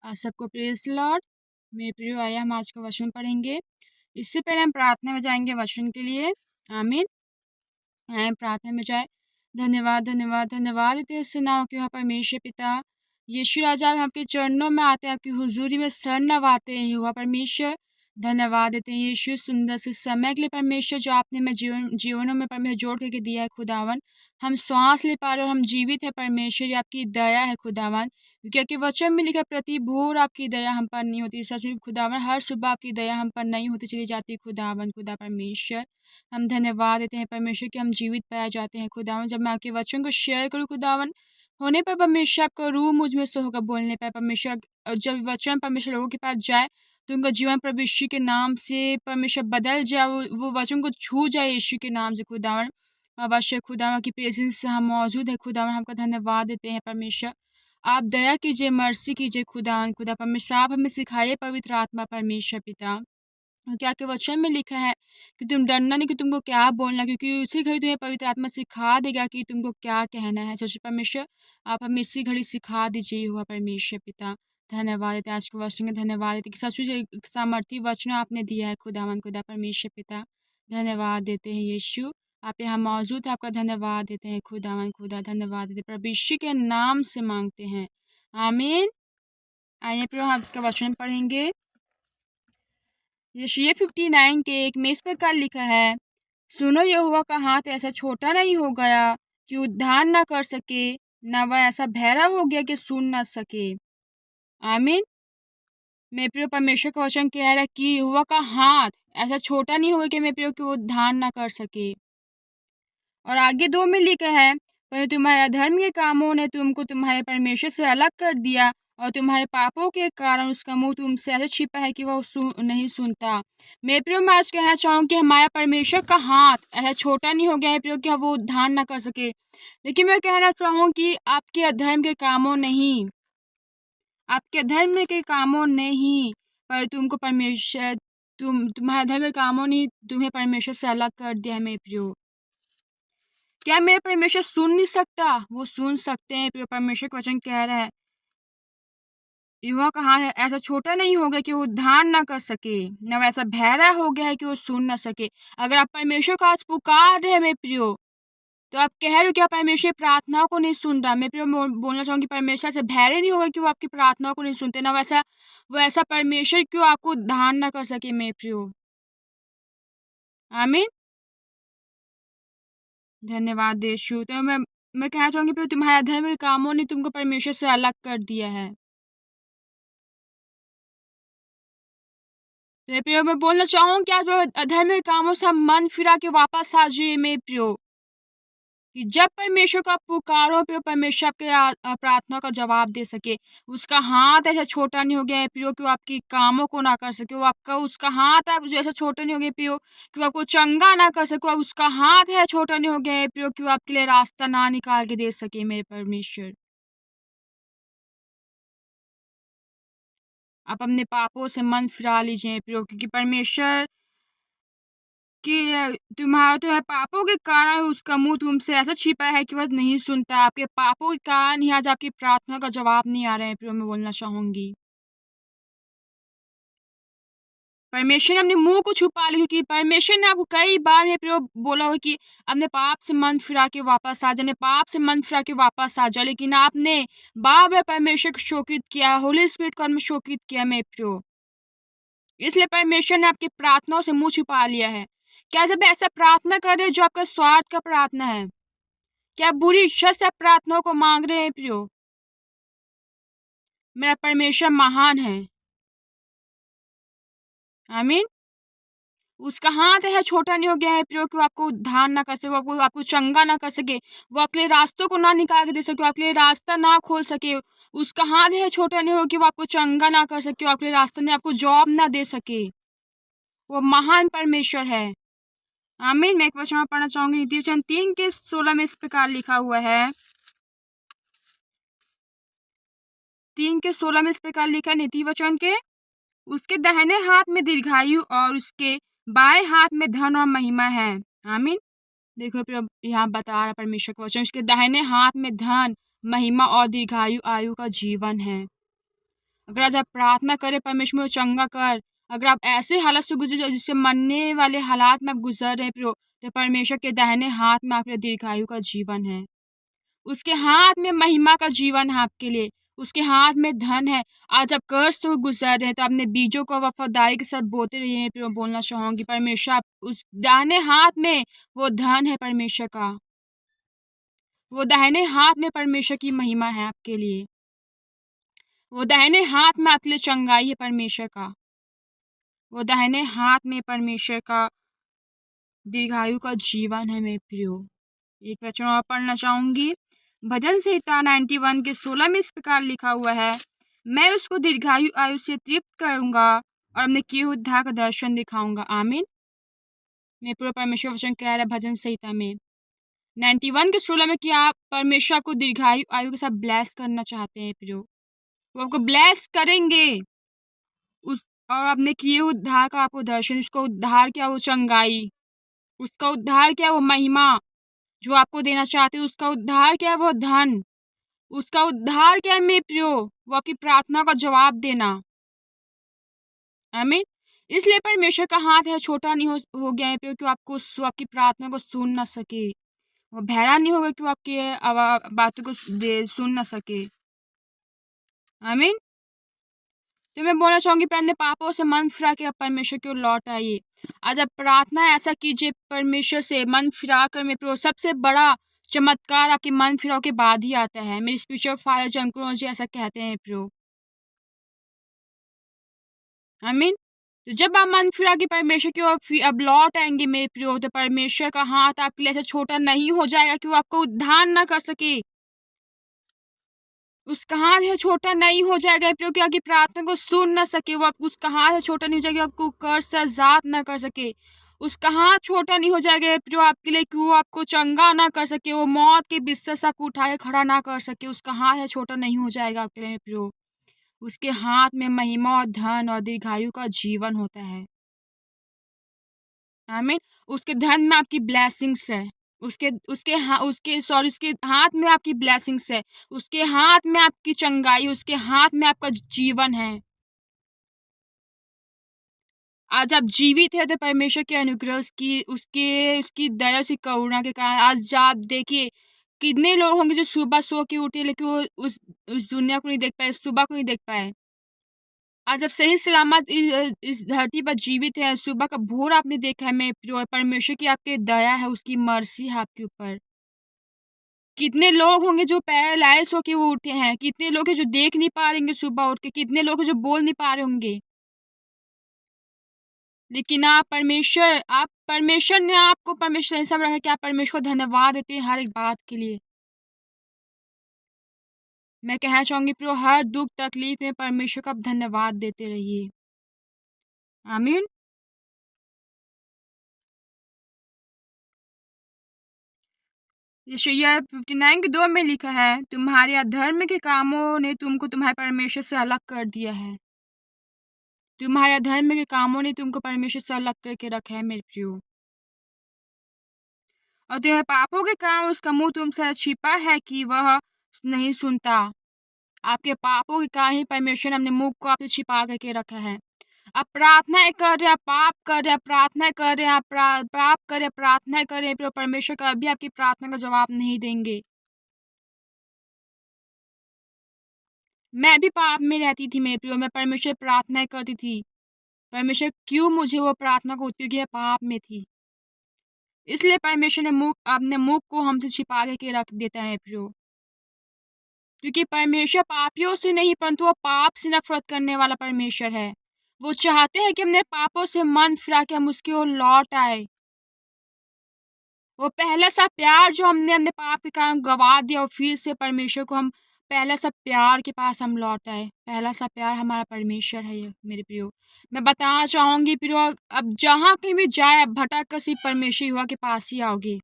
सबको praise the Lord. मेरे प्रियो, आइए हम आज का वचन पढ़ेंगे। इससे पहले हम प्रार्थना में जाएंगे वचन के लिए। आमीन। आइए हम प्रार्थना में जाए। धन्यवाद धन्यवाद धन्यवाद देते हैं सेनाओं के परमेश्वर पिता। यीशु राजा, हम आपके चरणों में आते हैं, आपकी हुजूरी में सर नवाते हैं हुआ परमेश्वर। धन्यवाद देते हैं यीशु सुंदर से समय के लिए परमेश्वर, जो आपने मैं जीवनों में परमेश्वर जोड़ करके दिया है खुदावन। हम श्वास ले पा रहे और हम जीवित है परमेश्वर, ये आपकी दया है खुदावन। क्योंकि आपके वचन में लिखा, प्रति भोर आपकी दया हम पर नहीं होती। सच में खुदावन, हर सुबह आपकी दया हम पर नहीं होती चली जाती खुदावन। खुदा परमेश्वर, हम धन्यवाद देते हैं परमेश्वर कि हम जीवित पाए जाते हैं खुदावन। जब मैं आपके वचन को शेयर करूँ खुदावन, होने पर परमेश्वर आपका रूह मुझ में से होकर बोलने पर परमेश्वर, जब वचन परमेश्वर लोगों के पास जाए तो उनका जीवन प्रभु यीशु के नाम से परमेश्वर बदल जाए, वो वचन को छू जाए यीशु के नाम से खुदावन। अवश्य खुदावन की प्रेजेंस से हम मौजूद है खुदावन। हमका धन्यवाद देते हैं परमेश्वर। आप दया कीजिए, मर्सी कीजिए खुदावन। खुदा परमेश्वर, आप हमें सिखाइए पवित्र आत्मा परमेश्वर पिता। क्या के वचन में लिखा है कि तुम डरना नहीं कि तुमको क्या बोलना, क्योंकि उसी घड़ी तुम्हें पवित्र आत्मा सिखा देगा कि तुमको क्या कहना है। सोचिए परमेश्वर, आप हमें इसी घड़ी सिखा दीजिए हुआ परमेश्वर पिता। धन्यवाद देते आज के वचन का, धन्यवाद देते कि सचमुच एक सामर्थी वचन आपने दिया है खुदावन। खुदा परमेश्वर पिता, धन्यवाद देते हैं यीशु, आप यहाँ मौजूद है, आपका धन्यवाद देते हैं खुदावन। खुदा धन्यवाद देते प्रभु यीशु के नाम से मांगते हैं, आमीन। आइए प्रभु, हम आपका वचन पढ़ेंगे। यशायाह 59 के 1 में इस प्रकार लिखा है, सुनो, यहोवा का हाथ ऐसा छोटा नहीं हो गया कि उद्धार न कर सके, न वह ऐसा बहरा हो गया कि सुन न सके। आमीन। मेरे प्रिय, परमेश्वर का वचन कह रहा है कि यहोवा का हाथ ऐसा छोटा नहीं होगा कि मेरे प्रिय कि वो उद्धार न कर सके। और आगे 2 में लिखा है, पर तुम्हारे अधर्म के कामों ने तुमको तुम्हारे परमेश्वर से अलग कर दिया, और तुम्हारे पापों के कारण उसका मुंह तुमसे ऐसे छिपा है कि वह नहीं सुनता। मेरे प्रियो, मैं आज कहना चाहूँ कि हमारा परमेश्वर का हाथ ऐसा छोटा नहीं हो गया है प्रियो कि वो उद्धार ना कर सके। लेकिन मैं कहना चाहूँ कि आपके अधर्म के कामों नहीं, आपके अधर्म के कामों ने ही पर तुमको परमेश्वर, तुम्हारे अधर्म के कामों ने तुम्हें परमेश्वर से अलग कर दिया है। मेरे प्रियो, क्या मेरे परमेश्वर सुन नहीं सकता? वो सुन सकते हैं। प्रियो, परमेश्वर का वचन कह रहा है, युवा कहाँ है, ऐसा छोटा नहीं होगा कि वो ध्यान ना कर सके, न वैसा बहरा हो गया है कि वो सुन ना सके। अगर आप परमेश्वर का आज पुकार रहे हैं मेरे प्रियो, तो आप कह रहे हो कि आप परमेश्वर की प्रार्थनाओं को नहीं सुन रहा। मैं प्रियो बोलना चाहूँगी, परमेश्वर से बहरे नहीं होगा कि वो आपकी प्रार्थनाओं को नहीं सुनते, ना वैसा परमेश्वर क्यों आपको ध्यान ना कर सके मेरे प्रियो। आमीन। धन्यवाद यीशु। तो मैं कहना चाहूँगी प्रियो, तुम्हारे अधर्म के कामों ने तुमको परमेश्वर से अलग कर दिया है। तो प्रियो, मैं बोलना चाहूँ कि आज अधर्म के कामों से हम मन फिरा के वापस आ जाइए मेरे प्रियो। कि जब परमेश्वर का पुकारो प्रियो, परमेश्वर आपके प्रार्थना का जवाब दे सके। उसका हाथ ऐसा छोटा नहीं हो गया है प्रियो कि वो आपकी कामों को ना कर सके। वो आपका, उसका हाथ है जो ऐसा छोटा नहीं हो गया प्रियो कि वो आपको चंगा ना कर सके। उसका हाथ है छोटा नहीं हो गया है प्रियो कि वो आपके लिए रास्ता ना निकाल के दे सके मेरे परमेश्वर। आप अपने पापों से मन फिरा लीजिए प्रियो, क्योंकि परमेश्वर कि तुम्हारे पापों के कारण उसका मुंह तुमसे ऐसा छिपा है कि वह नहीं सुनता। आपके पापों के कारण ही आज आपकी प्रार्थना का जवाब नहीं आ रहा है प्रियो। मैं बोलना चाहूंगी, परमेश्वर ने अपने मुंह को छुपा लिया, क्योंकि परमेश्वर ने आपको कई बार है प्रियो बोला हो कि अपने पाप से मन फिरा के वापस आ जाने, पाप से मन फिरा के वापस आ जा। लेकिन आपने बार बार परमेश्वर को शोकित किया, होली स्पिरिट को शोकित किया मेरे प्रियो। इसलिए परमेश्वर ने आपकी प्रार्थनाओं से मुंह छुपा लिया है। क्या जब ऐसा प्रार्थना कर रहे जो आपका स्वार्थ का प्रार्थना है? क्या बुरी इच्छा से आप प्रार्थनाओं को मांग रहे हैं प्रियो? मेरा परमेश्वर महान है। आमीन। उसका हाथ है छोटा नहीं हो गया है प्रियो कि वो आपको उद्धार ना कर सके, वो आपको चंगा ना कर सके, वो आपके लिए रास्तों को ना निकाल के दे सके, आपके लिए रास्ता ना खोल सके। उसका हाथ है छोटा नहीं हो कि वो आपको चंगा ना कर सके, आपके लिए रास्ता नहीं, आपको जॉब ना दे सके। वो महान परमेश्वर है। आमीन। मैं एक वचन पढ़ना चाहूंगी, नीति वचन 3 के 16 में इस प्रकार लिखा हुआ है। 3 के 16 में इस प्रकार लिखा है, नीति वचन के, उसके दाहिने हाथ में दीर्घायु और उसके बाएं हाथ में धन और महिमा है। आमीन। देखो फिर यहाँ बता रहा परमेश्वर का वचन, उसके दाहिने हाथ में धन, महिमा और दीर्घायु, आयु का जीवन है। अगर आज आप प्रार्थना करें परमेश्वर को चंगा कर, अगर आप ऐसे हालात से गुजर जिससे मरने वाले हालात में आप गुजर रहे प्रभु, तो परमेश्वर के दाहिने हाथ में आपके दीर्घायु का जीवन है। उसके हाथ में महिमा का जीवन है आपके लिए, उसके हाथ में धन है। आज आप कर्ज से गुजर रहे हैं तो अपने बीजों को वफादारी के साथ बोते रहिए प्रभु। बोलना चाहूंगी परमेश्वर आप उस दाहिने हाथ में वो धन है परमेश्वर का, वो दाहिने हाथ में परमेश्वर की महिमा है आपके लिए, वो दाहिने हाथ में आपके लिए चंगाई है परमेश्वर का, वो दाहिने हाथ में परमेश्वर का दीर्घायु का जीवन है मेरे प्रियो। एक वचन और पढ़ना चाहूंगी, भजन संहिता 91 के 16 में इस प्रकार लिखा हुआ है, मैं उसको दीर्घायु आयु से तृप्त करूंगा और अपने किए हुए उद्धार का दर्शन दिखाऊंगा। आमीन। मेरे प्रियो परमेश्वर वचन कह रहा है भजन संहिता में 91 के 16 में कि आप परमेश्वर को दीर्घायु आयु के साथ ब्लेस करना चाहते हैं प्रियो, वो आपको ब्लेस करेंगे उस और अपने किए हुए उद्धार का आपको दर्शन, उसका उद्धार क्या वो चंगाई, उसका उद्धार क्या वो महिमा जो आपको देना चाहते हैं, उसका उद्धार क्या है वो धन, उसका उद्धार क्या है मेरे प्रियो वो आपकी प्रार्थना का जवाब देना। आमीन। इसलिए परमेश्वर का हाथ है छोटा नहीं हो गया है प्रियो कि आपको आपकी प्रार्थना को सुन ना सके, वो बहरा नहीं होगा कि वो आपके बातों को सुन ना सके। आमीन। तो मैं बोलना चाहूंगी अपने पापों से मन फिरा के परमेश्वर की ओर लौट आइए। आज आप प्रार्थना ऐसा कीजिए परमेश्वर से मन फिरा कर मेरे प्रियो, सबसे बड़ा चमत्कार आपके मन फिराव के बाद ही आता है। मेरे स्पिरिचुअल फादर जंकुरों जी ऐसा कहते हैं प्रियो। आमीन। तो जब आप मन फिरा के परमेश्वर की ओर अब लौट आएंगे मेरे प्रियो, तो परमेश्वर का हाथ आपके लिए ऐसा छोटा नहीं हो जाएगा कि वो आपको उद्धार ना कर सके, उसका हाथ है छोटा नहीं हो जाएगा प्रियो कि आपकी प्रार्थना को सुन ना सके, वो आपको उसका हाथ है छोटा नहीं हो जाएगा आपको कर्ज से आजाद ना कर सके, उसका हाथ छोटा नहीं हो जाएगा प्रियो आपके लिए कि वो आपको चंगा ना कर सके, वो मौत के बिस्तर से आपको उठाए खड़ा ना कर सके, उसका हाथ है छोटा नहीं हो जाएगा आपके लिए प्रियो। उसके हाथ में महिमा और धन और दीर्घायु का जीवन होता है। आमीन। उसके धन में आपकी ब्लेसिंग्स है, उसके हाथ में आपकी ब्लेसिंग्स है, उसके हाथ में आपकी चंगाई, उसके हाथ में आपका जीवन है। आज आप जीवित है तो परमेश्वर के अनुग्रह उसकी दया उसकी करुणा के कारण आज आप देखिए कितने लोग होंगे जो सुबह सो के उठे लेकिन वो उस दुनिया को नहीं देख पाए, सुबह को नहीं देख पाए। आज आप सही सलामत इस धरती पर जीवित है, सुबह का भोर आपने देखा है। मैं परमेश्वर की आपके दया है, उसकी मर्सी है आपके ऊपर। कितने लोग होंगे जो पैरालाइज होके वो उठे हैं, कितने लोग हैं जो देख नहीं पा रहे सुबह उठ के, कितने लोग हैं जो बोल नहीं पा रहे होंगे, लेकिन आप परमेश्वर ने आपको परमेश्वर ऐसा रखा कि आप परमेश्वर को धन्यवाद देते हैं हर एक बात के लिए। मैं कहना चाहूंगी प्रियो हर दुख तकलीफ में परमेश्वर का आप धन्यवाद देते रहिए। आमीन। यशायाह 59 के 2 में लिखा है, तुम्हारे अधर्म के कामों ने तुमको तुम्हारे परमेश्वर से अलग कर दिया है, तुम्हारे अधर्म के कामों ने तुमको परमेश्वर से अलग करके रखा है मेरे प्रियो, और तुम्हारे पापों के कारण उसका मुंह तुमसे छिपा है कि वह नहीं सुनता। आपके पापों के कारण ही परमेश्वर ने अपने मुंह को आपसे छिपा करके रखा है। आप प्रार्थनाएं कर रहे हैं, पाप कर रहे हैं, प्रार्थना कर रहे हैं, पाप कर रहे हैं, प्रार्थना कर रहे हैं, परमेश्वर कभी आपकी प्रार्थना का जवाब नहीं देंगे। मैं भी पाप में रहती थी मेरे प्रियो, मैं परमेश्वर प्रार्थना करती थी, परमेश्वर क्यों मुझे वो प्रार्थना को क्योंकि मैं पाप में थी, इसलिए परमेश्वर ने अपने मुख को हमसे छिपा के रख देता है प्रियो, क्योंकि परमेश्वर पापियों से नहीं परंतु वो पाप से नफरत करने वाला परमेश्वर है। वो चाहते हैं कि हमने पापों से मन फिरा के हम उसकी ओर लौट आए। वो पहला सा प्यार जो हमने अपने पाप के कारण गवा दिया और फिर से परमेश्वर को हम पहला सा प्यार के पास हम लौट आए। पहला सा प्यार हमारा परमेश्वर है ये मेरे प्रियो। मैं बताना चाहूंगी प्रियो, अब जहाँ कहीं भी जाए भटक कर सिर्फ परमेश्वर युवा के पास ही आओगे।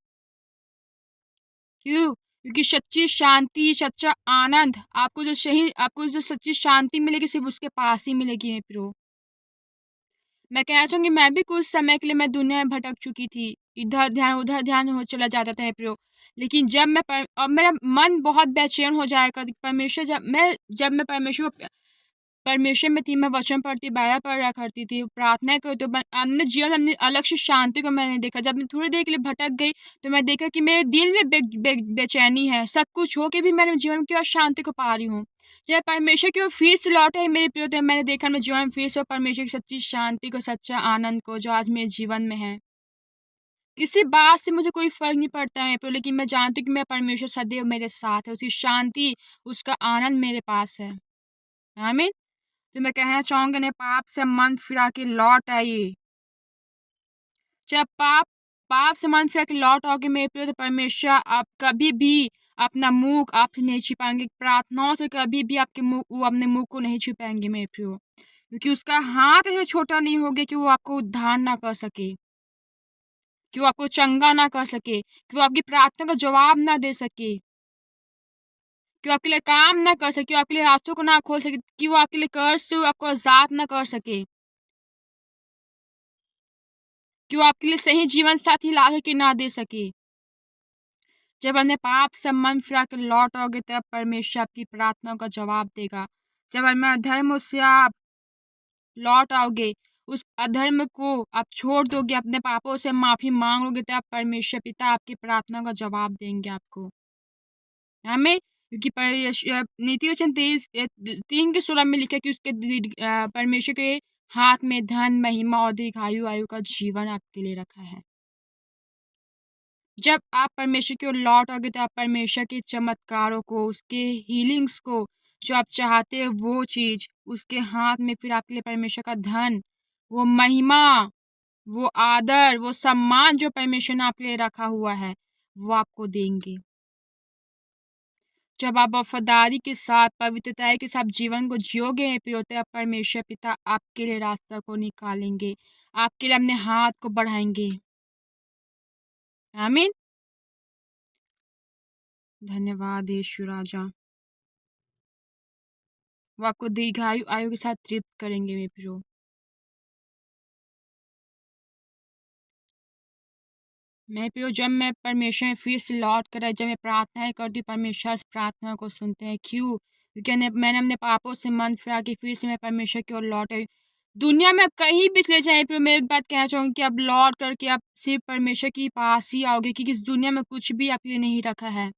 क्यों? क्योंकि सच्ची शांति, सच्चा आनंद आपको जो सच्ची शांति मिलेगी सिर्फ उसके पास ही मिलेगी मेरे प्रियो। मैं कहना चाहूंगी मैं भी कुछ समय के लिए मैं दुनिया में भटक चुकी थी, इधर ध्यान उधर ध्यान हो चला जाता था प्रयोग। लेकिन अब मेरा मन बहुत बेचैन हो जाएगा परमेश्वर जब मैं परमेश्वर परमेश्वर में थी, मैं वचन पढ़ती, बाइबल पढ़ा करती थी, प्रार्थना करती, तो अपने जीवन में अपनी अलग से शांति को मैंने देखा। जब मैं थोड़ी देर के लिए भटक गई तो मैं देखा कि मेरे दिल में बेचैनी है, सब कुछ हो के भी मैंने जीवन की और शांति को पा रही हूँ। जब परमेश्वर की ओर फिर से लौटे मेरे प्रिय, तो मैंने देखा मेरे जीवन में फिर से परमेश्वर की सच्ची शांति को, सच्चा आनंद को, जो आज मेरे जीवन में है। किसी बात से मुझे कोई फर्क नहीं पड़ता है प्रिय, लेकिन मैं जानती हूँ कि मेरा परमेश्वर सदैव मेरे साथ है, उसकी शांति, उसका आनंद मेरे पास है। आमीन। तो मैं कहना चाहूंगा, ने पाप से मन फिरा के लौट आइए। जब पाप से मन फिरा के लौट आओगे मेरे प्रिय, तो परमेश्वर आप कभी भी अपना मुंह आपसे नहीं छिपाएंगे। प्रार्थनाओं से कभी भी वो अपने मुंह को नहीं छिपाएंगे मेरे प्रिय, क्योंकि उसका हाथ ऐसे छोटा नहीं होगा कि वो आपको उद्धार ना कर सके, कि वो आपको चंगा ना कर सके, कि वो आपकी प्रार्थना का जवाब ना दे सके, कि वो आपके लिए काम ना कर सके, आपके लिए रास्तों को ना खोल सके, कि वो आपके लिए कर्ज से आपको आजाद ना कर सके, कि वो आपके लिए सही जीवन साथी ला के ना दे सके। जब अपने पाप से मन फिरा कर लौट आओगे, तब परमेश्वर आपकी प्रार्थना का जवाब देगा। जब अपने अधर्म से आप लौट आओगे, उस अधर्म को आप छोड़ दोगे, अपने पापों से माफी मांग लोगे, तब परमेश्वर पिता आपकी प्रार्थना का जवाब देंगे आपको। हमें, क्योंकि नीति वचन 3:16 में लिखा है कि उसके परमेश्वर के हाथ में धन, महिमा और दीर्घायु आयु का जीवन आपके लिए रखा है। जब आप परमेश्वर की ओर लौट आओगे, तो आप परमेश्वर के चमत्कारों को, उसके हीलिंग्स को, जो आप चाहते हैं वो चीज उसके हाथ में, फिर आपके लिए परमेश्वर का धन, वो महिमा, वो आदर, वो सम्मान जो परमेश्वर ने आपके लिए रखा हुआ है, वो आपको देंगे। जब आप वफादारी के साथ, पवित्रता के साथ जीवन को जियोगे प्रियोते, परमेश्वर पिता आपके लिए रास्ता को निकालेंगे, आपके लिए अपने हाथ को बढ़ाएंगे। आमीन। धन्यवाद यीशु राजा। वो आपको दीर्घायु आयु के साथ तृप्त करेंगे मेरे प्रियो। मैं प्रियो, जब मैं परमेश्वर में फिर से लौट कर, जब मैं प्रार्थनाएं करती, परमेश्वर इस प्रार्थना को सुनते हैं। क्यों? क्योंकि मैंने अपने पापों से मन फिरा के फिर से मैं परमेश्वर की ओर लौट आई। दुनिया में आप कहीं भी चले जाएं प्रियो, मैं एक बात कहना चाहूँगी कि आप लौट करके आप सिर्फ परमेश्वर के पास ही आओगे, क्योंकि इस दुनिया में कुछ भी आपके लिए नहीं रखा है।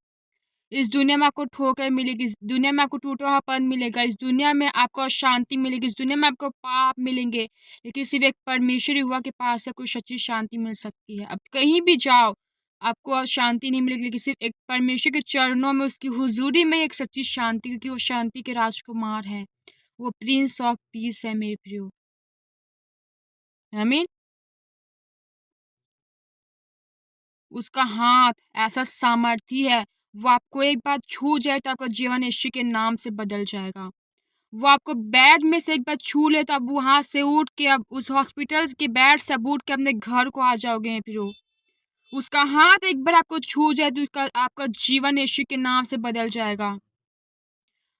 इस दुनिया में आपको ठोकर मिलेगी, इस दुनिया में आपको टूटा-हुआपन मिलेगा, इस दुनिया में आपको अशांति मिलेगी, इस दुनिया में आपको पाप मिलेंगे, लेकिन सिर्फ एक परमेश्वर युवा के पास से कुछ सच्ची शांति मिल सकती है। अब कहीं भी जाओ, आपको शांति नहीं मिलेगी, लेकिन सिर्फ एक परमेश्वर के चरणों में, उसकी हुजूरी में एक सच्ची शांति, क्योंकि वो शांति के राजकुमार है, वो प्रिंस ऑफ पीस है मेरे प्रियो। आमीन। उसका हाथ ऐसा सामर्थी है, वो आपको एक बार छू जाए तो आपका जीवन यीशु के नाम से बदल जाएगा। वो आपको बेड में से एक बार छू ले तो आप वहां से उठ के, अब उस हॉस्पिटल के बेड से अब उठ के अपने घर को आ जाओगे। फिर उसका हाथ एक बार आपको छू जाए तो आपका जीवन यीशु के नाम से बदल जाएगा।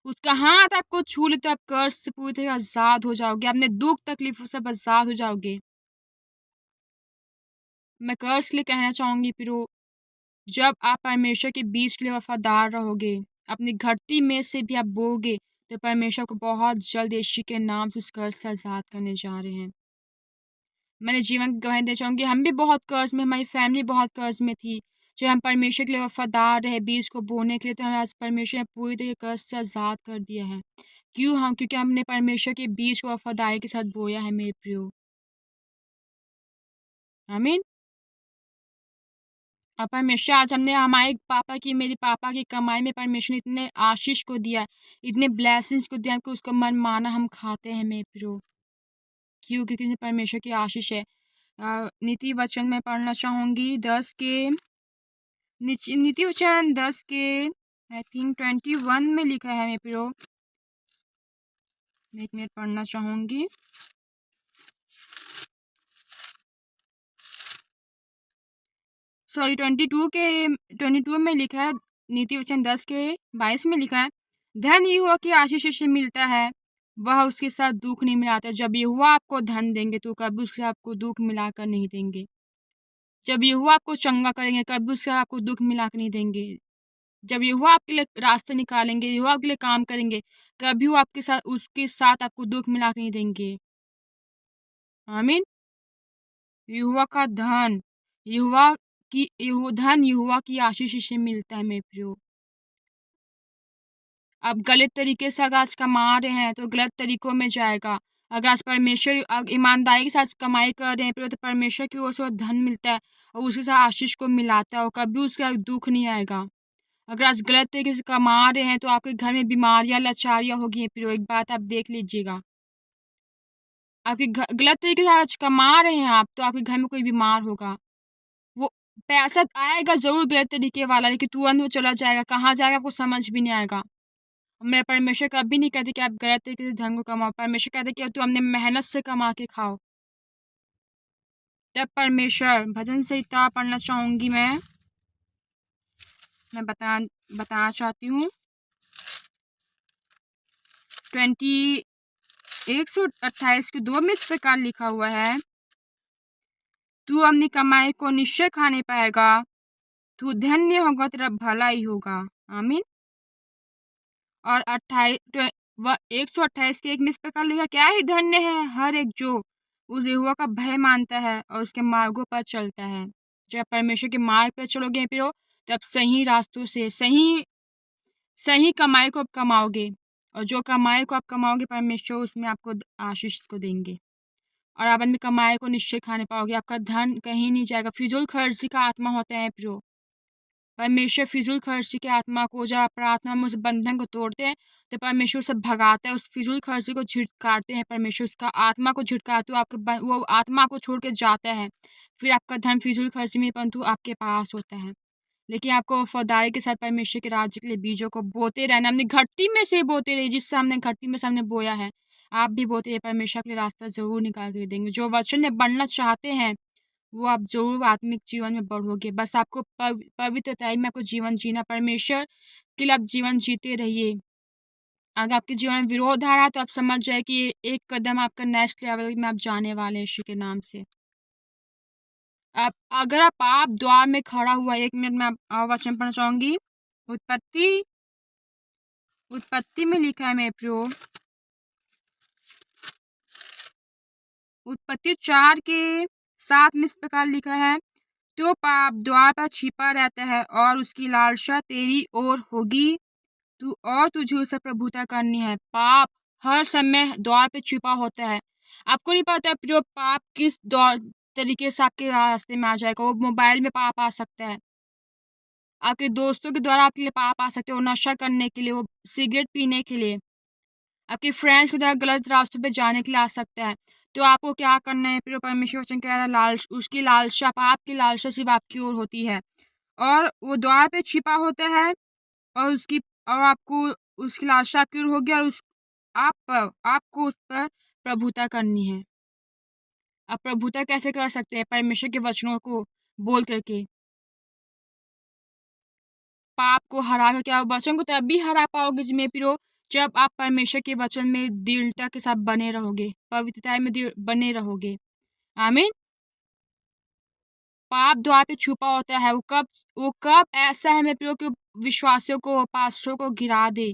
उसका हाथ आपको छू ले तो आप कर्ज से पूरी तरह आजाद हो जाओगे, अपने दुख तकलीफों से आजाद हो जाओगे। मैं कर्ज के लिए कहना चाहूंगी फिर, जब आप परमेश्वर के बीच के लिए वफादार रहोगे, अपनी घटती में से भी आप बोगे, तो परमेश्वर को बहुत जल्द यीशु के नाम से उस कर्ज से आजाद करने जा रहे हैं। मैंने जीवन की गवाही देना चाहूँगी, हम भी बहुत कर्ज में, हमारी फैमिली बहुत कर्ज में थी। जब हम परमेश्वर के लिए वफादार रहे बीज को बोने के लिए, तो हमें आज परमेश्वर ने पूरी तरह कर्ज से आज़ाद कर दिया है। क्यों? हम क्योंकि हमने परमेश्वर के बीज को वफादारी के साथ बोया है मेरे प्रियो। आमीन। और परमेश्वर आज हमने हमारे पापा की, मेरे पापा की कमाई में परमेश्वर ने इतने आशीष को दिया, इतने ब्लेसिंग्स को दिया कि उसका मन माना हम खाते हैं मेरे प्रियो। क्यों? क्योंकि परमेश्वर की आशीष है। नीति वचन में पढ़ना चाहूँगी 10 के नीति वचन 10 के आई थिंक 21 में लिखा है मेरे प्रियो। एक मिनट पढ़ना चाहूँगी। सॉरी 22 में लिखा है। नीति वचन 10 के 22 में लिखा है, धन यहोवा की आशीष से मिलता है, वह उसके साथ दुख नहीं मिलाता। जब यहोवा आपको धन देंगे तो कभी उससे आपको दुख मिलाकर नहीं देंगे। जब यहोवा आपको चंगा करेंगे, कभी उससे आपको दुख मिलाकर नहीं देंगे। जब यहोवा आपके लिए रास्ते निकालेंगे, यहोवा आपके लिए काम करेंगे, कभी वो आपके साथ उसके साथ आपको दुख मिला के नहीं देंगे। आमीन। यहोवा का धन, यहोवा की आशीष से मिलता है मेरे प्रियो। आप गलत तरीके से अगर आज कमा रहे हैं तो गलत तरीकों में जाएगा। अगर आज परमेश्वर ईमानदारी के साथ कमाई कर रहे हैं तो परमेश्वर की ओर से वो धन मिलता है और उसके साथ आशीष को मिलाता है और कभी उसका दुख नहीं आएगा। अगर आज गलत तरीके से कमा रहे हैं तो आपके घर में बीमारियां लाचारियां होगी। फिर एक बात आप देख लीजिएगा, आपके गलत तरीके से आज कमा रहे हैं आप तो आपके घर में कोई बीमार होगा। वो पैसा आएगा जरूर गलत तरीके वाला, लेकिन तुरंत वो चला जाएगा, कहाँ जाएगा आपको समझ भी नहीं आएगा। मेरे परमेश्वर कभी नहीं कहते कि आप गलत तरीके से धन को कमाओ। परमेश्वर कहते कि तू अपने मेहनत से कमा के खाओ। तब परमेश्वर भजन संहिता पढ़ना चाहूंगी मैं बताना चाहती हूँ 128 के 2 में इस प्रकार लिखा हुआ है, तू अपनी कमाई को निश्चय खाने पाएगा, तू धन्य होगा, तेरा भला ही होगा। आमीन। और 128 के 1 में इस प्रकार लिखा, क्या ही धन्य है हर एक जो उस यहोवा का भय मानता है और उसके मार्गों पर चलता है। जब परमेश्वर के मार्ग पर चलोगे फिर तब सही रास्तों से सही कमाई को आप कमाओगे, और जो कमाई को आप कमाओगे परमेश्वर उसमें आपको आशीष को देंगे और आप अपनी कमाई को निश्चय खाने पाओगे। आपका धन कहीं नहीं जाएगा। फिजूल खर्ची का आत्मा होता है प्रियो। परमेश्वर फिजूल खर्ची के आत्मा को, जब प्रार्थना में उस बंधन को तोड़ते हैं तो परमेश्वर उसे भगाता है, उस फिजूल खर्ची को झिटकारते हैं। परमेश्वर उसका आत्मा को झिटकारते, वो आत्मा को छोड़ के जाता है। फिर आपका धन फिजूल खर्ची में परंतु आपके पास होता है। लेकिन आपको वफादारी के साथ परमेश्वर के राज्य के लिए बीजों को बोते रहना। हमने घट्टी में से बोते रहे, जिससे हमने घट्टी में से हमने बोया है, आप भी बोते रहे। परमेश्वर के लिए रास्ता जरूर निकाल के देंगे। जो वचन में बढ़ना चाहते हैं वो आप जरूर आत्मिक जीवन में बढ़ोगे। बस आपको पवित्रता में आपको जीवन जीना, परमेश्वर के लिए आप जीवन जीते रहिए। अगर आपके जीवन में विरोध आ रहा है तो आप समझ जाए कि एक कदम आपका नेक्स्ट लेवल में आप जाने वाले हैं यीशु के नाम से। आप अगर आप द्वार में खड़ा हुआ, 1 मिनट में आप वचन पढ़ना चाहूंगी। उत्पत्ति में लिखा है मेरे प्रियो, उत्पत्ति 4 के 7 में इस प्रकार लिखा है, तो पाप द्वार पर छिपा रहता है और उसकी लालसा तेरी ओर होगी, तुझे उसे प्रभुता करनी है। पाप हर समय द्वार पे छिपा होता है। आपको नहीं पता प्रियो पाप किस तरीके से आपके रास्ते में आ जाएगा। वो मोबाइल में पाप आ सकता है, आपके दोस्तों के द्वारा आपके लिए पाप आ सकते हैं, वो नशा करने के लिए, वो सिगरेट पीने के लिए, आपके फ्रेंड्स के द्वारा गलत रास्तों पे जाने के लिए आ सकता है। तो आपको क्या करना है, फिर परमेश्वर वचन कह रहा है उसकी लालसा, पाप की लालसा सिर्फ आपकी ओर होती है और वो द्वार पे छिपा होता है और आपको उसकी लालसा आपकी ओर होगी और आपको उस पर प्रभुता करनी है। आप प्रभुता कैसे कर सकते हैं? परमेश्वर के वचनों को बोल करके, पाप को हरा करके। आप वचन को तभी हरा पाओगे जिसमें पिरो जब आप परमेश्वर के वचन में दृढ़ता के साथ बने रहोगे, पवित्रता में बने रहोगे। आमीन। पाप द्वार पे छुपा होता है, वो कब ऐसा है मेरे प्रियो कि विश्वासियों को, पास्टरों को गिरा दे।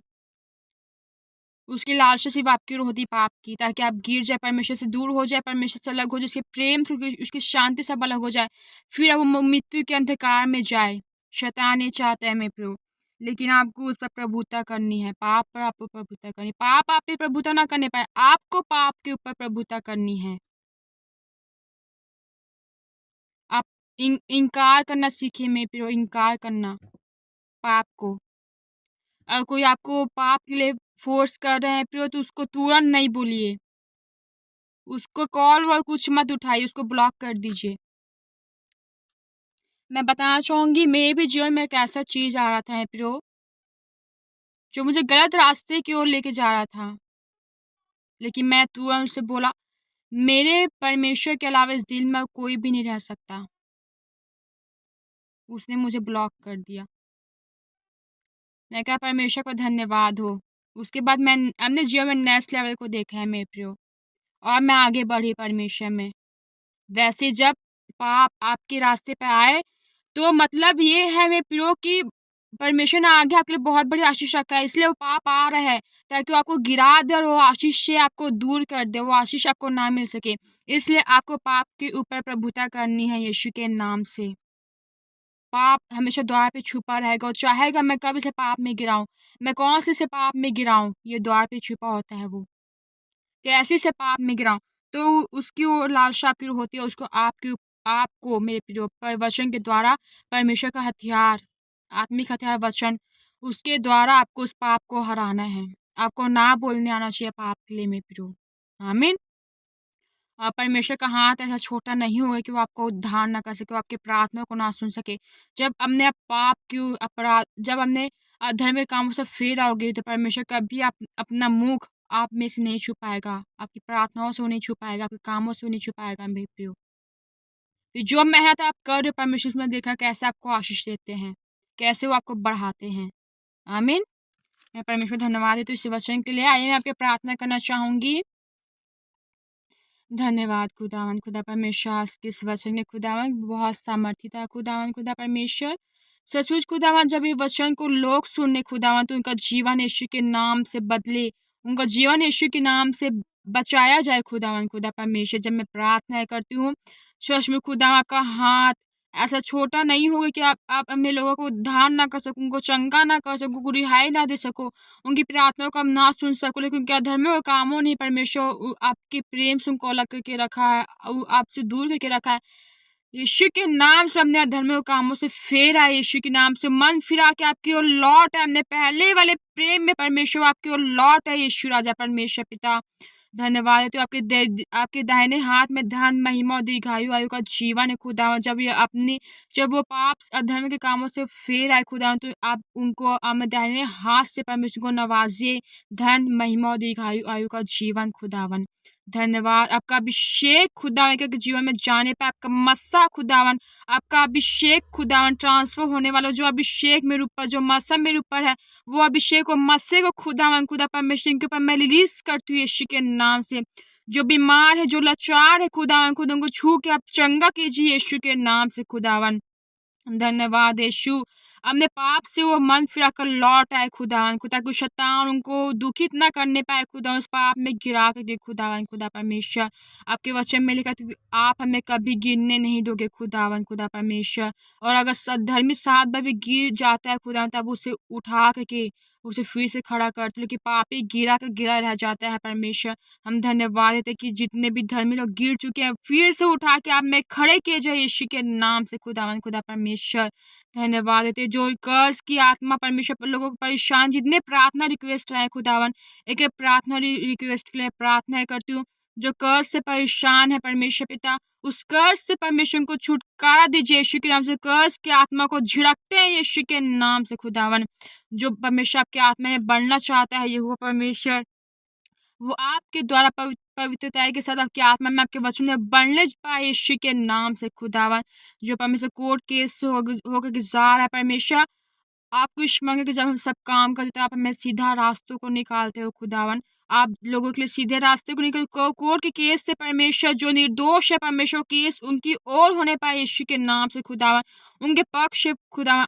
उसकी लालसा सिर्फ आपकी ओर होती पाप की, ताकि आप गिर जाए, परमेश्वर से दूर हो जाए, परमेश्वर से अलग हो जाए, उसके प्रेम से, उसकी शांति से अलग हो जाए, फिर अब वो मृत्यु के अंधकार में जाए। शैतान ये चाहता है मेरे प्रभु, लेकिन आपको उस पर प्रभुता करनी है। पाप पर आपको प्रभुता करनी, पाप आप पे प्रभुता ना करने पाए, आपको पाप के ऊपर प्रभुता करनी है। आप इनकार करना सीखे मेरे प्रभु, इनकार करना पाप को। अगर कोई आपको पाप के लिए फोर्स कर रहे हैं प्रियो तो उसको तुरंत नहीं बोलिए, उसको कॉल वॉल कुछ मत उठाइए, उसको ब्लॉक कर दीजिए। मैं बताना चाहूंगी मेरे भी जीवन में एक ऐसा चीज आ रहा था प्रियो, जो मुझे गलत रास्ते की ओर लेके जा रहा था, लेकिन मैं तुरंत उसे बोला, मेरे परमेश्वर के अलावा इस दिल में कोई भी नहीं रह सकता। उसने मुझे ब्लॉक कर दिया। मैं कहा परमेश्वर को धन्यवाद हो। उसके बाद मैं अपने जीवन में नेक्स्ट लेवल को देखा है मेरे प्रियो, और मैं आगे बढ़ी परमेश्वर में। वैसे जब पाप आपके रास्ते पे आए तो मतलब ये है मेरे प्रियो कि परमेश्वर ने आगे आपके लिए बहुत बड़ी आशीष रखा है, इसलिए वो पाप आ रहा है ताकि वो आपको गिरा दे और वो आशीष से आपको दूर कर दे, वो आशीष आपको ना मिल सके। इसलिए आपको पाप के ऊपर प्रभुता करनी है यीशु के नाम से। पाप हमेशा द्वार पे छुपा रहेगा और चाहेगा मैं कब इसे पाप में गिराऊं, मैं कौन से पाप में गिराऊं। ये द्वार पे छुपा होता है वो, कैसे से पाप में गिराऊं। तो उसकी वो लालसा आपकी होती है, उसको आपको मेरे प्रियो पर वचन के द्वारा, परमेश्वर का हथियार, आत्मिक हथियार वचन, उसके द्वारा आपको उस पाप को हराना है। आपको ना बोलने आना चाहिए पाप के लिए मेरे प्रियो। आमीन। परमेश्वर का हाथ ऐसा छोटा नहीं होगा कि वो आपको उद्धार ना कर सके, वो आपकी प्रार्थना को ना सुन सके। जब हमने पाप की अपराध, जब हमने अधर्म के कामों से फिर आओगे तो परमेश्वर कभी अपना मुख आप में से नहीं छुपाएगा, आपकी प्रार्थनाओं से वो नहीं छुपाएगा, आपके कामों से वो नहीं छुपाएगा मेरे प्रियो। फिर जो मेहनत आप कर रहे हो परमेश्वर में देखना कैसे आपको आशीष देते हैं, कैसे वो आपको बढ़ाते हैं। आमीन। मैं परमेश्वर धन्यवाद देती हूँ इस वचन के लिए। आइए मैं आपके प्रार्थना करना चाहूंगी। धन्यवाद खुदावन, खुदा परमेश्वर आज के इस वचन ने खुदावन बहुत सामर्थ्य था खुदावन, खुदा परमेश्वर सचमुच खुदावन जब ये वचन को लोग सुनने खुदावन तो उनका जीवन यीशु के नाम से बदले, उनका जीवन यीशु के नाम से बचाया जाए खुदावन, खुदा परमेश्वर। जब मैं प्रार्थना करती हूँ सचमुच खुदावन आपका हाथ ऐसा छोटा नहीं होगा कि आप अपने लोगों को उद्धार ना कर सको, उनको चंगा ना कर सको, उनको रिहाई ना दे सको, उनकी प्रार्थनाओं को हम ना सुन सको, लेकिन उनके अधर्मियों और कामों ने परमेश्वर आपके प्रेम से उनको अलग करके रखा है, आपसे दूर करके रखा है। यीशु के नाम से हमने अधर्मियों कामों से फेर आए, यीशु के नाम से मन फिरा के आपकी ओर लौट है, हमने पहले वाले प्रेम में परमेश्वर आपकी ओर लौट है। यीशु राजा परमेश्वर पिता धन्यवाद है तो आपके दाहिने हाथ में धन महिमा और दीर्घायु आयु का जीवन है खुदा। जब वो पाप अधर्म के कामों से फेर आए खुदा तो आप उनको दाहिने हाथ से परमेश्वर को नवाजिए, धन महिमा और दीर्घायु आयु का जीवन खुदावन। धन्यवाद आपका अभिषेक खुदावन के जीवन में जाने पे, आपका मस्सा खुदावन, आपका अभिषेक खुदावन ट्रांसफर होने वाला जो अभिषेक मेरे ऊपर, जो मस्सा मेरे ऊपर है, वो अभिषेक और मस्से को खुदावन खुदा परमेश्वर के ऊपर मैं रिलीज करती हूँ यीशु के नाम से। जो बीमार है, जो लाचार है खुदावन, खुद उनको छू के आप चंगा कीजिए यीशु के नाम से खुदावन। धन्यवाद यीशु, अपने पाप से वो मन फिरा कर लौट आए खुदावन, खुदा को शैतान उनको दुखित ना करने पाए खुदा, उस पाप में गिरा कर दे खुदावन, खुदा परमेश्वर। आपके वचन में लिखा कि आप हमें कभी गिरने नहीं दोगे खुदावन, खुदा परमेश्वर। और अगर सद्धर्मी 7 बार भी गिर जाता है खुदा तब उसे उठा करके उसे फिर से खड़ा करते, लेकिन पापी गिरा रह जाता है परमेश्वर। हम धन्यवाद देते कि जितने भी धर्मी लोग गिर चुके हैं फिर से उठा के आप में खड़े किए जाए यीशु के नाम से खुदावन, खुदा परमेश्वर। धन्यवाद देते जो कर्ज की आत्मा परमेश्वर पर लोगों को परेशान, जितने प्रार्थना रिक्वेस्ट है खुदावन, एक एक प्रार्थना रिक्वेस्ट के लिए प्रार्थना करती हूँ। जो कर्ज से परेशान है परमेश्वर पिता, उस कर्ज से परमेश्वर को छुटकारा दीजिए यीशु के नाम से। कर्ज की आत्मा को झिड़कते हैं यीशु के नाम से खुदावन। जो परमेश्वर आपकी आत्मा में बढ़ना चाहता है, ये वो परमेश्वर वो आपके द्वारा पवित्रता के साथ आपकी आत्मा में, आपके वचन में बढ़ने पाए यीशु के नाम से खुदावन। जो परमेश्वर कोर्ट केस से होकर गुजार है परमेश्वर, आपको इस मांगे कि जब हम सब काम करते हो आप हमें सीधा रास्तों को निकालते हो खुदावन। आप लोगों के लिए सीधे रास्ते को निकल कोर्ट के केस से परमेश्वर, जो निर्दोष है परमेश्वर, केस उनकी ओर होने पाए यीशु के नाम से खुदावन। उनके पक्ष से खुदावन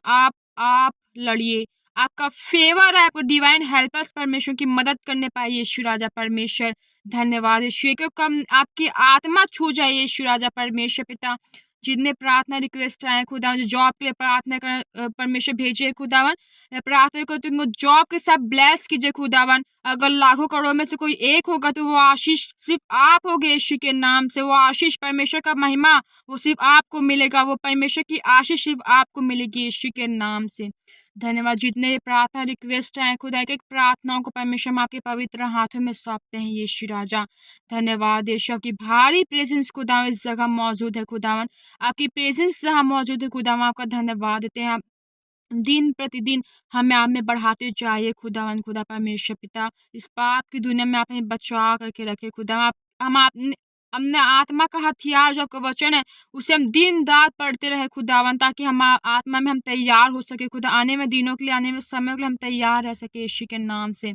आप लड़िए, आपका फेवर है, आपको डिवाइन हेल्पर्स परमेश्वर की मदद करने पाए यीशु राजा परमेश्वर। धन्यवाद यीशु, कम आपकी आत्मा छू जाए यीशु राजा परमेश्वर पिता। जितने प्रार्थना रिक्वेस्ट आए खुदावन, जो जॉब के लिए प्रार्थना कर परमेश्वर भेजे खुदावन, मैं प्रार्थना करती हूँ जॉब के साथ ब्लेस कीजिए खुदावन। अगर लाखों करोड़ में से कोई एक होगा तो वो आशीष सिर्फ आप होगे यीशु के नाम से। वो आशीष परमेश्वर का महिमा वो सिर्फ आपको मिलेगा, वो परमेश्वर की आशीष सिर्फ आपको मिलेगी यीशु के नाम से। धन्यवाद। जितने प्रार्थना रिक्वेस्ट हैं खुदा, एक एक प्रार्थनाओं को परमेश्वर हम आपके पवित्र हाथों में सौंपते हैं यीशु राजा। धन्यवाद यीशु, की भारी प्रेजेंस खुदा इस जगह मौजूद है खुदावन, आपकी प्रेजेंस जहाँ मौजूद है खुदावन, आपका धन्यवाद देते हैं। दिन प्रतिदिन हमें आप में बढ़ाते जाइए खुदावन, खुदा परमेश्वर पिता। इस पाप की दुनिया में आप हमें बचा करके रखे खुदा। आप हम अपने आत्मा का हथियार जो आपका वचन है उसे हम दिन रात पढ़ते रहे खुदावन, ताकि हम आत्मा में हम तैयार हो सके खुदा, आने में दिनों के लिए, आने में समय के लिए हम तैयार रह सके यीशु के नाम से।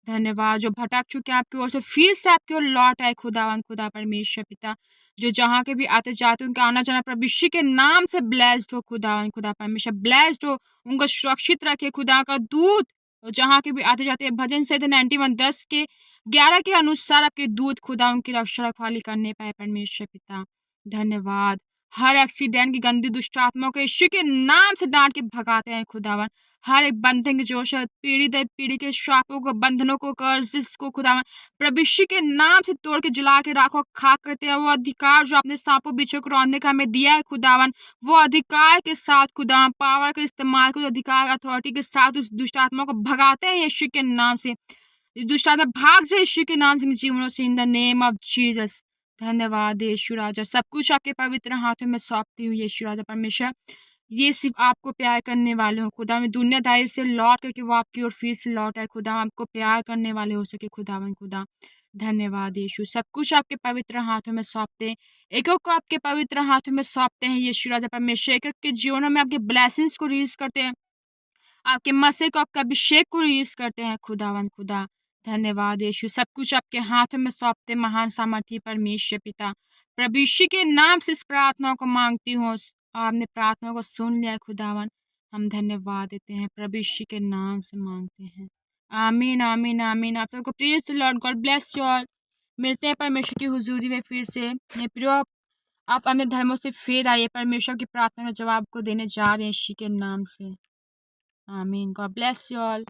धन्यवाद। जो भटक चुके हैं आपकी ओर से फिर से आपकी ओर लौट आए खुदावन खुदा परमेश्वर पिता। जो जहाँ के भी आते जाते उनका आना जाना प्रभु यीशु के नाम से ब्लेस्ड हो खुदावन खुदा परमेश्वर, ब्लेस्ड हो, उनको सुरक्षित रखे खुदा का दूत। और जहाँ के भी आते जाते भजन से 91:10 के 11 के अनुसार आपके दूत खुदा उनकी रक्षा रखवाली करने पाए परमेश्वर पिता। धन्यवाद। हर एक्सीडेंट की गंदी दुष्ट आत्माओं को यीशु के नाम से डांट के भगाते हैं खुदावन। हर एक बंधन के जोश पीढ़ी दर पीढ़ी के श्रापों को, बंधनों को, कर्ज को खुदावन प्रभु यीशु के नाम से तोड़ के जला के राखो, खाक करते हैं। वो अधिकार जो आपने सांपों बिच्छू को रौंदने का हमें दिया है खुदावन, वो अधिकार के साथ खुदावन पावर का इस्तेमाल कर अधिकार अथॉरिटी के साथ उस दुष्ट आत्मा को भगाते हैं यीशु के नाम से। दुष्ट आत्मा भाग जाए यीशु के नाम से जीवनों से, in the name of Jesus. धन्यवाद यीशु राजा। सब कुछ आपके पवित्र हाथों में सौंपती हूँ यीशु राजा परमेश्वर। ये सिर्फ आपको प्यार करने वाले हो खुदा में, दुनियादारी से लौट करके वो आपकी ओर फिर से लौट आए खुदा, आपको प्यार करने वाले हो सके खुदावन खुदा। धन्यवाद यीशु। सब कुछ आपके पवित्र हाथों में सौंपते हैं, एक एक को आपके पवित्र हाथों में सौंपते हैं यीशु राजा परमेश्वर। एक एक के जीवनों में आपके ब्लेसिंग्स को रिलीज करते हैं, आपके मसीह को, आपका अभिषेक को रिलीज करते हैं खुदावन खुदा। धन्यवाद यीशु। सब कुछ आपके हाथों में सौंपते महान सामर्थी परमेश्वर पिता। प्रभु यीशु के नाम से इस प्रार्थना को मांगती हूँ, आपने प्रार्थना को सुन लिया खुदावन। हम धन्यवाद देते हैं, प्रभु यीशु के नाम से मांगते हैं। आमीन आमीन आमीन। आप सबको praise the Lord, God bless you all. मिलते हैं परमेश्वर की हुजूरी में फिर से। मैं प्रियो आप अन्य धर्मों से फिर आइए, परमेश्वर की प्रार्थना का जवाब को देने जा रहे हैं यीशु के नाम से। आमीन। God bless you all.